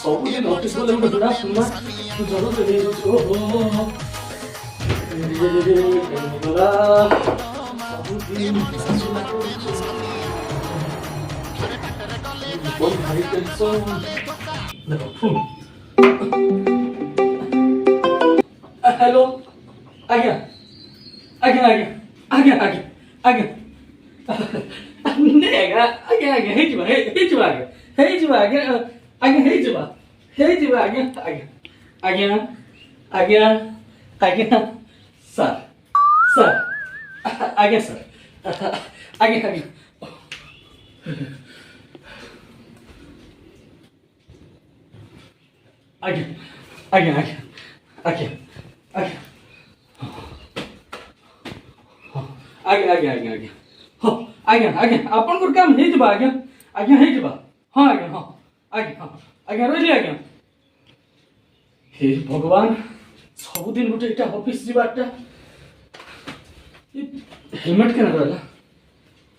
ସବୁଦିନ ଅଫିସ ଗଲେ ଗୋଟେ ବୁଢ଼ା ଶୁଣା ଜରୁରୀ ଭାରି ଟେନସନ୍। ଦେଖ ଫୋନ୍। हेलो आज्ञा आज्ञा आज्ञा आज्ञा आज्ञा आज्ञा नहीं आज्ञा आज्ञा आज्ञा हे जीवा आज्ञा आज्ञा हे जीवा आज्ञा आज्ञा आज्ञा आज्ञा सर सर आज्ञा सर आज्ञा आज्ञा आज्ञा आज्ञा आज्ञा आज्ञा आज्ञा आज्ञा आज्ञा आज्ञा हाँ आज्ञा आज्ञा आपन काम हो जावा आज्ञा आज्ञा हो जावा हाँ आज्ञा हाँ आज्ञा हाँ आज्ञा रही आज्ञा हे भगवान सबुदिन गोटे यहाँ ऑफिस जावाटा हेलमेट केना रहा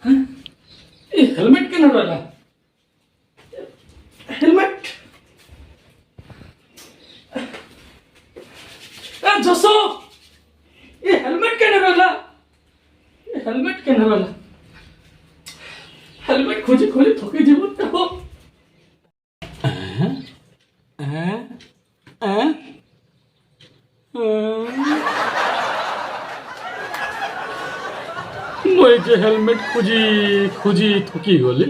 हाँ ये हेलमेट केना रहा हेलमेट जसो ये हेलमेट केना रहा हेलमेट केना रहा हेलमेट खोजी खोजी थके जीवन तो मैं जे हेलमेट खोजी खोजी थकी गली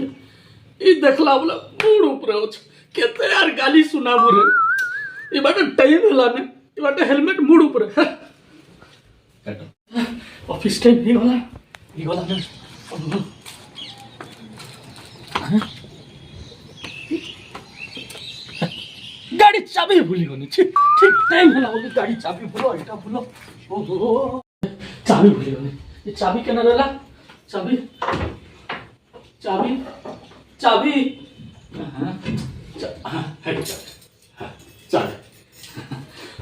ई देखला बोला मूड ऊपर अछि केते यार गाली सुनाबू रे ई बाटे टाइम होला ने ई बाटे हेलमेट मूड ऊपर ऑफिस टाइम ही गला ना गाड़ी चाबी भूली गनी ठीक टाइम होला बोली गाड़ी चाबी भूलो एटा भूलो ओहो चाबी भूली गनी ये चाबी केना रहला चाबी चाबी चाबी हां चल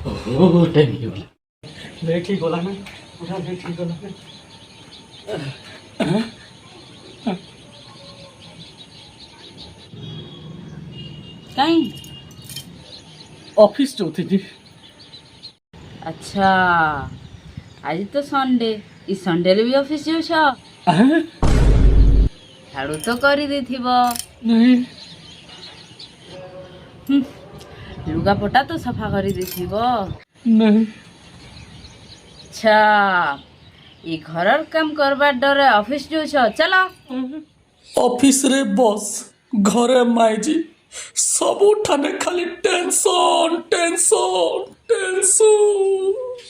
ओहो टाइम ही गला लेट ही गला ना पूरा लेट ही गला ना कहीं ऑफिस जो थी अच्छा आज तो संडे इस संडे रे भी ऑफिस जाऊ छ झाड़ू तो करी देथिबो नहीं लुगा पटा तो सफा करी देथिबो नहीं अच्छा ये घरर काम करबार डरे ऑफिस जाऊ छ चलो ऑफिस रे बॉस घरे माइजी सब ठाने खाली टेंशन टेंशन टेंशन